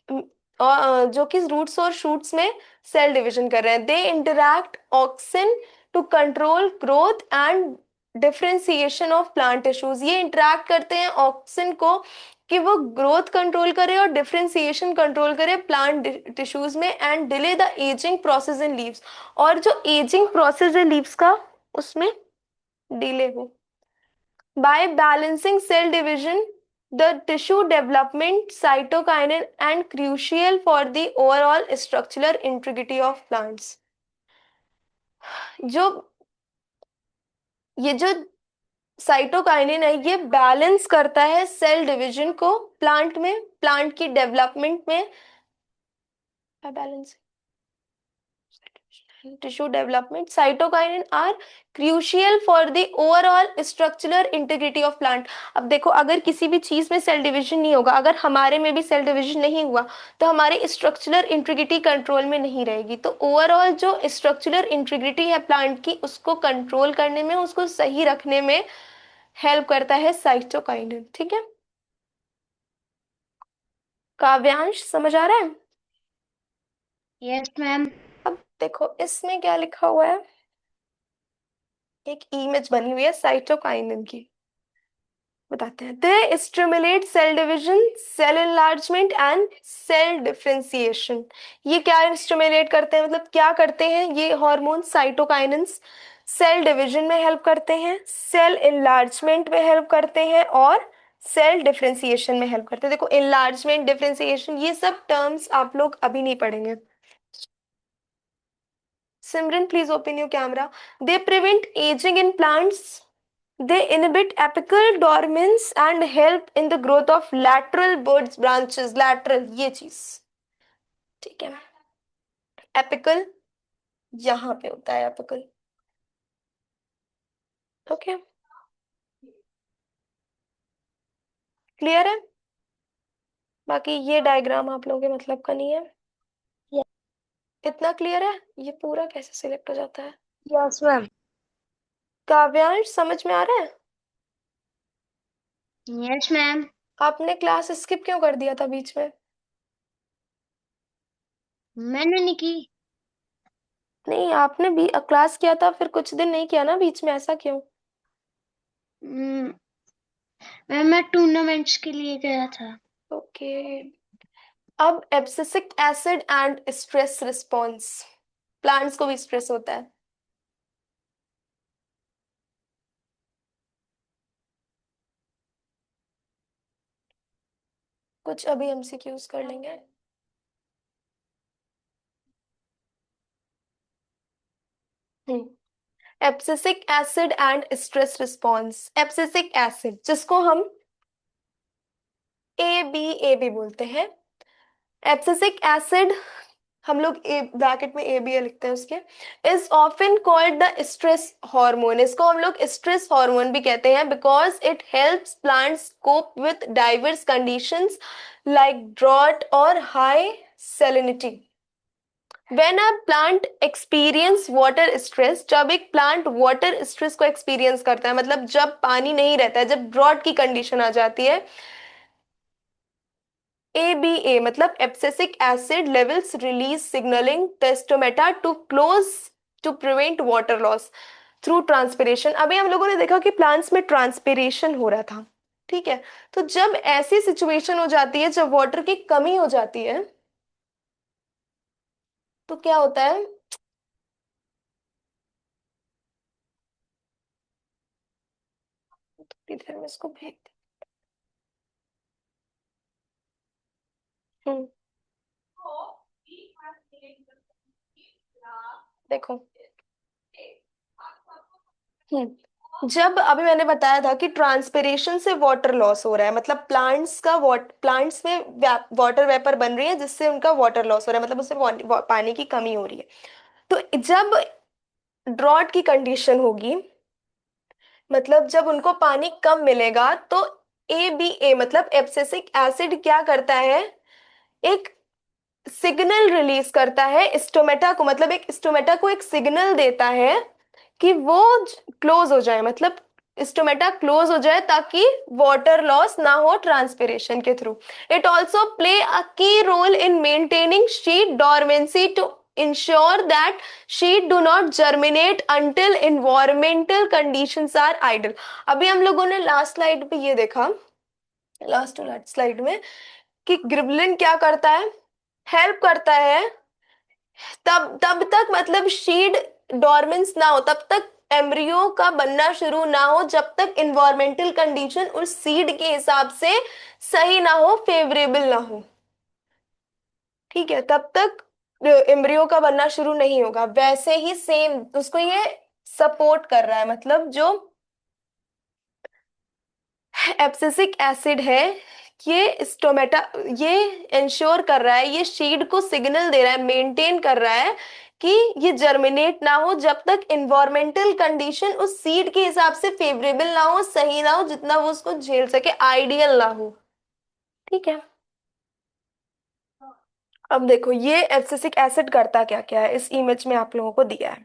जो कि रूट्स और शूट्स में सेल डिवीजन कर रहे हैं। They interact auxin to control growth and differentiation of plant tissues. ये इंटरैक्ट करते हैं ऑक्सिन को कि वो ग्रोथ कंट्रोल करे और डिफरेंशिएशन कंट्रोल करे प्लांट टिश्यूज में, and delay the ageing process in leaves, और जो एजिंग प्रोसेस है लीव्स का उसमें डिले हो। By balancing cell division, the tissue development cytokinin and crucial for the overall structural integrity of plants। जो ये जो साइटोकाइनिन है ये बैलेंस करता है सेल डिवीजन को प्लांट में, प्लांट की डेवलपमेंट में, balance tissue development। cytokinin are crucial for the overall structural integrity of plant। अब देखो अगर किसी भी चीज में सेल डिवीजन नहीं होगा, अगर हमारे में भी सेल डिवीजन नहीं हुआ तो हमारी स्ट्रक्चरल इंटीग्रिटी कंट्रोल में नहीं रहेगी। तो ओवरऑल जो स्ट्रक्चरल इंटीग्रिटी है प्लांट की उसको कंट्रोल करने में, उसको सही रखने में हेल्प करता है साइटोकाइनिन। ठीक है, काव्यांश समझ आ रहा है? Yes ma'am. अब देखो इसमें क्या लिखा हुआ है, एक इमेज बनी हुई है साइटोकाइनिन की, बताते हैं। They stimulate cell division, cell enlargement and cell differentiation. ये क्या स्टिमुलेट करते हैं, मतलब क्या करते हैं ये हार्मोन साइटोकाइनिन्स? सेल डिवीजन में हेल्प करते हैं, सेल एनलार्जमेंट में हेल्प करते हैं, और सेल डिफरेंशिएशन में हेल्प करते हैं। देखो एनलार्जमेंट, डिफरेंशिएशन ये सब टर्म्स आप लोग अभी नहीं पढ़ेंगे। Simran please open your camera. They prevent ageing in plants, they inhibit apical dormance and help in the growth of lateral buds branches। lateral ये चीज, ठीक है। apical यहाँ पे होता है apical। ओके, क्लियर है? बाकी ये डायग्राम आप लोगों के मतलब का नहीं है। इतना क्लियर है? ये पूरा कैसे सिलेक्ट हो जाता है? Yes ma'am. काव्यांश समझ में आ रहा है? Yes ma'am. आपने क्लास स्किप क्यों कर दिया था बीच में? मैंने नहीं की। नहीं, आपने भी क्लास किया था फिर कुछ दिन नहीं किया ना बीच में, ऐसा क्यों? मैम मैं टूर्नामेंट्स के लिए गया था। ओके। अब abscisic acid and stress response. Plants को भी स्ट्रेस होता है। कुछ अभी एमसीक्यूज कर लेंगे। Abscisic acid and stress response. Abscisic acid जिसको हम ए बी बोलते हैं। एब्सिसिक एसिड हम लोग ए ब्रैकेट में ए बी लिखते हैं उसके। Is often called the stress hormone. इसको हम लोग स्ट्रेस हार्मोन भी कहते हैं because it helps plants cope with diverse conditions like drought और high salinity. When a plant experience water stress, जब एक प्लांट वाटर स्ट्रेस को एक्सपीरियंस करता है, मतलब जब पानी नहीं रहता है, जब ड्रॉट की कंडीशन आ जाती है, ABA मतलब abscisic acid levels release signaling the stomata to close to prevent water loss through transpiration. अभी हम लोगों ने देखा कि प्लांट्स में ट्रांसपिरेशन हो रहा था, ठीक है। तो जब ऐसी सिचुएशन हो जाती है, जब वाटर की कमी हो जाती है, तो क्या होता है, थोड़ी देर में इसको भेज हम्म देखो। जब अभी मैंने बताया था कि ट्रांसपिरेशन से वाटर लॉस हो रहा है, मतलब प्लांट्स में वाटर वेपर बन रही है जिससे उनका वाटर लॉस हो रहा है, मतलब उससे पानी की कमी हो रही है। तो जब ड्रॉट की कंडीशन होगी, मतलब जब उनको पानी कम मिलेगा, तो ए मतलब एब्सिसिक एसिड क्या करता है, एक सिग्नल रिलीज करता है स्टोमेटा को, मतलब एक स्टोमेटा को एक सिग्नल देता है कि वो क्लोज हो जाए, मतलब स्टोमेटा क्लोज हो जाए ताकि वाटर लॉस ना हो ट्रांसपिरेशन के through. It also play a key role in maintaining seed dormancy to ensure that sheet do not germinate until environmental conditions are ideal। अभी हम लोगों ने लास्ट स्लाइड पे ये देखा, लास्ट टू लास्ट स्लाइड में, कि ग्रिबलिन क्या करता है, हेल्प करता है तब तब तक, मतलब शीड डॉर्मेंस ना हो तब तक, एम्ब्रियो का बनना शुरू ना हो जब तक इन्वायरमेंटल कंडीशन उस सीड के हिसाब से सही ना हो, फेवरेबल ना हो, ठीक है, तब तक एम्ब्रियो का बनना शुरू नहीं होगा। वैसे ही सेम उसको ये सपोर्ट कर रहा है, मतलब जो एब्सिसिक एसिड है, ये स्टोमेटा, ये इंश्योर कर रहा है, ये शीड को सिग्नल दे रहा है, मेंटेन कर रहा है कि ये जर्मिनेट ना हो जब तक इन्वायरमेंटल कंडीशन उस सीड के हिसाब से फेवरेबल ना हो, सही ना हो, जितना वो उसको झेल सके, आइडियल ना हो, ठीक है। अब देखो ये एब्सिसिक एसिड करता क्या क्या है, इस इमेज में आप लोगों को दिया है।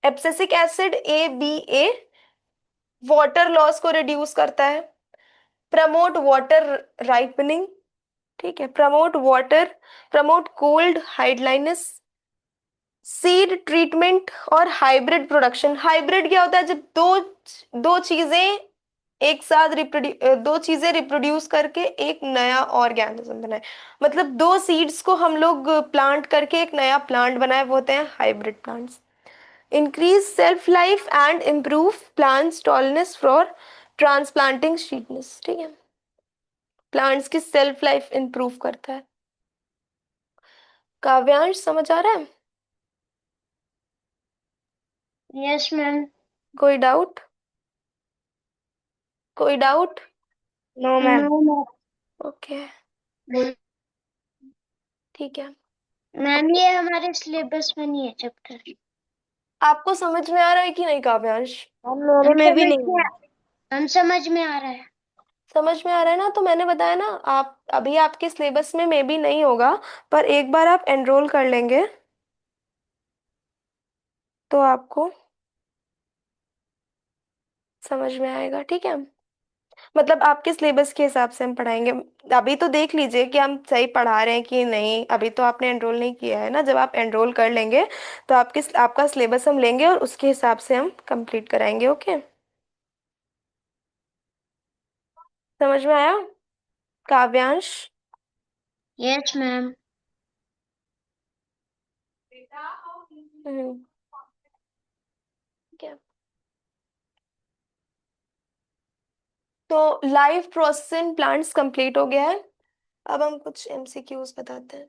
Abscisic acid A water loss को रिड्यूस करता है, प्रमोट वाटर राइपनिंग, ठीक है, प्रमोट कोल्ड हाइडलाइनस, सीड ट्रीटमेंट और हाइब्रिड प्रोडक्शन। हाइब्रिड क्या होता है, जब दो दो चीजें एक साथ दो चीजें रिप्रोड्यूस करके एक नया ऑर्गेनिज्म बनाए, मतलब दो सीड्स को हम लोग प्लांट करके एक नया प्लांट बनाए, वो होते हैं hybrid plants. Increase shelf life and improve plants tallness for transplanting शीटनेस, ठीक है, प्लांट्स की सेल्फ लाइफ इंप्रूव करता है। काव्यांश समझ आ रहा है? Yes ma'am. कोई डाउट? कोई doubt? No ma'am. No ma'am. Okay, ठीक है। मैम ये हमारे सिलेबस में नहीं है चैप्टर। आपको समझ में आ रहा है कि नहीं काव्यांश? मेरे में भी नहीं है। हम समझ में आ रहा है। समझ में आ रहा है ना, तो मैंने बताया ना, आप अभी आपके सिलेबस में मे बी नहीं होगा, पर एक बार आप एनरोल कर लेंगे तो आपको समझ में आएगा, ठीक है। मतलब आपके सिलेबस के हिसाब से हम पढ़ाएंगे। अभी तो देख लीजिए कि हम सही पढ़ा रहे हैं कि नहीं, अभी तो आपने एनरोल नहीं किया है ना, जब आप एनरोल कर लेंगे तो आपका सिलेबस हम लेंगे और उसके हिसाब से हम कंप्लीट कराएंगे, ओके। समझ में आया काव्यांश? Yes ma'am. क्या तो live process in plants complete हो गया है। अब हम कुछ एमसीक्यूज बताते हैं।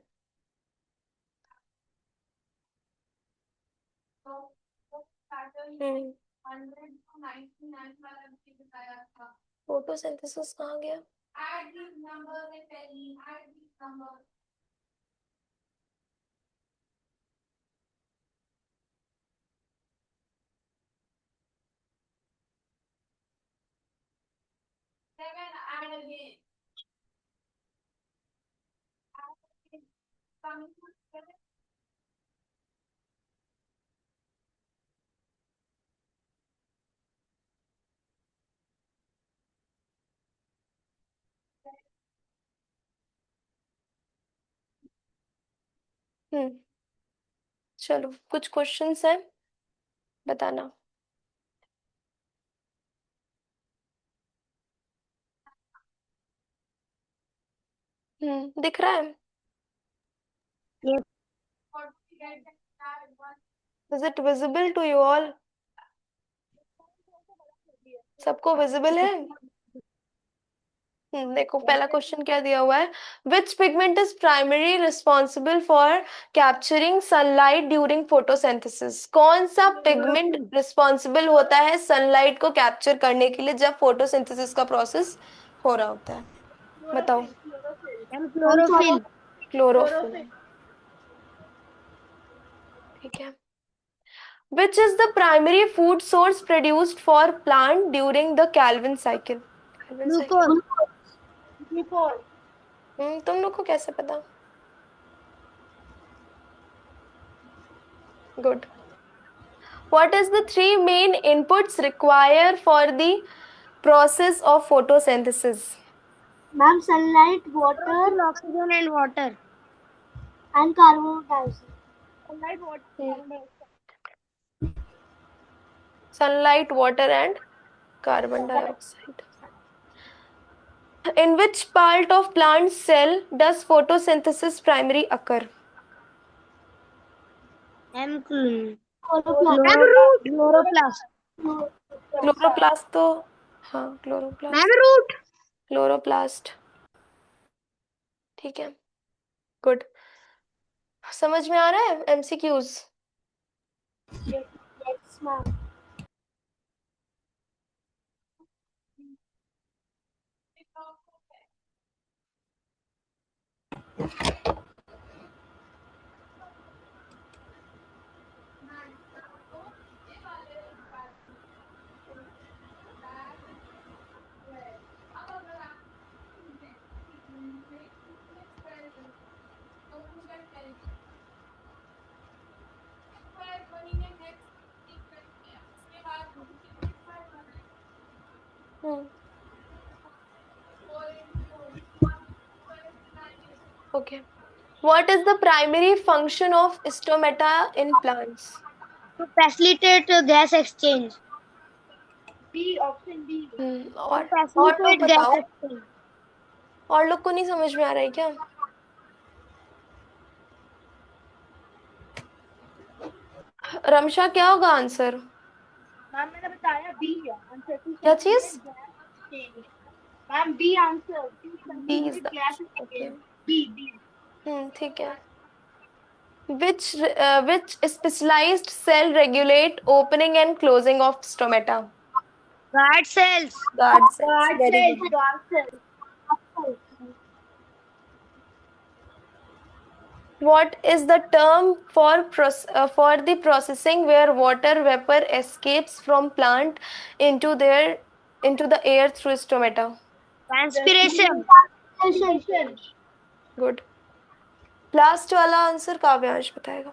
फोटोसिंथेसिस कहाँ गया? चलो कुछ क्वेश्चंस हैं, बताना। दिख रहा है? Yes. Is it visible to you all? सबको विजिबल है? देखो पहला क्वेश्चन क्या दिया हुआ है, which pigment is primary responsible for capturing sunlight during photosynthesis? कौन सा पिगमेंट रिस्पॉन्सिबल होता है सनलाइट को कैप्चर करने के लिए जब फोटोसिंथेसिस का प्रोसेस हो रहा होता है? बताओ। Chlorophyll. क्लोरोफिल। ठीक है। Which is the primary food source produced for plant during the Calvin cycle? Calvin cycle. Glucose. तुम लोग को कैसे पता? Good. What is the three main inputs required for the process of photosynthesis? Ma'am, sunlight, water, oxygen and water. And carbon dioxide. Sunlight, water, carbon dioxide. Sunlight, water and carbon dioxide. In which part of plant cell does photosynthesis primarily occur? Chloroplast. Chloroplast तो हाँ, chloroplast. Ma'am, root. Chloroplast. ठीक है, good. समझ में आ रहा है MCQs? Yes, ma'am. Okay. What is the primary function of stomata in plants? To facilitate gas exchange. B, option B. और Facilitate लोग gas बताओ, exchange. और लोग को नहीं समझ में आ रहा है क्या? रमशा क्या होगा आंसर? मैम मैंने बताया बी आंसर। क्या चीज? Ma'am B answer. B is the okay. ठीक है। Which specialized cell regulate opening and closing of stomata? Guard cells. Guard cells. Very good. Guard cells. What is the term for the processing where water vapor escapes from plant into the air through stomata? Transpiration. Good. Last वाला answer काव्यांश बताएगा।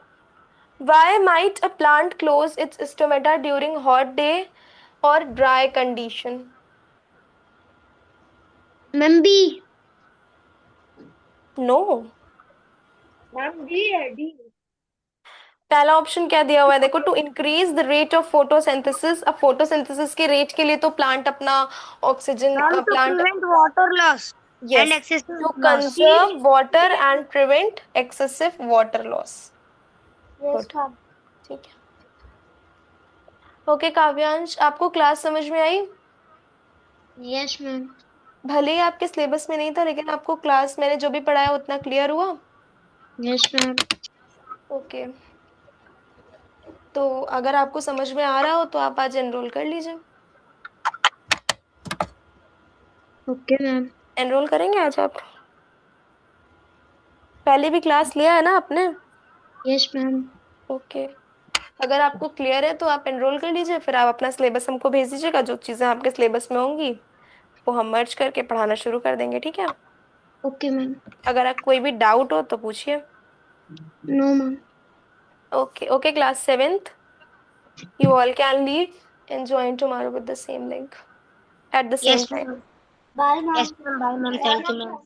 Why might a plant close its stomata during hot day or dry condition? Ma'am, B. No. Ma'am D है D. पहला option क्या दिया हुआ है देखो, to increase the rate of photosynthesis. अब फोटोसिंथेसिस के रेट के लिए तो प्लांट अपना oxygen To prevent water loss and excessive to loss. conserve water and prevent excessive water loss. Yes Good. Ma'am. ठीक है। ओके काव्यांश, आपको क्लास समझ में आई? Yes ma'am. भले ही आपके सिलेबस में नहीं था, लेकिन आपको क्लास मैंने जो भी पढ़ाया उतना क्लियर हुआ? Yes ma'am. ओके, तो अगर आपको समझ में आ रहा हो तो आप आज एनरोल कर लीजिए। Okay ma'am. एनरोल करेंगे आज आप? पहले भी क्लास लिया है ना आपने? Yes ma'am. ओके, अगर आपको क्लियर है तो आप एनरोल कर लीजिए, फिर आप अपना सिलेबस हमको भेज दीजिएगा। जो चीज़ें आपके सिलेबस में होंगी वो हम मर्ज करके पढ़ाना शुरू कर देंगे, ठीक है? Okay ma'am. अगर आप कोई भी डाउट हो तो पूछिए। No ma'am. Okay okay, class 7th, you all can leave and join tomorrow with the same link at the same yes time. Ma'am. Bye ma'am. Yes ma'am. Bye ma'am. Thank you ma'am.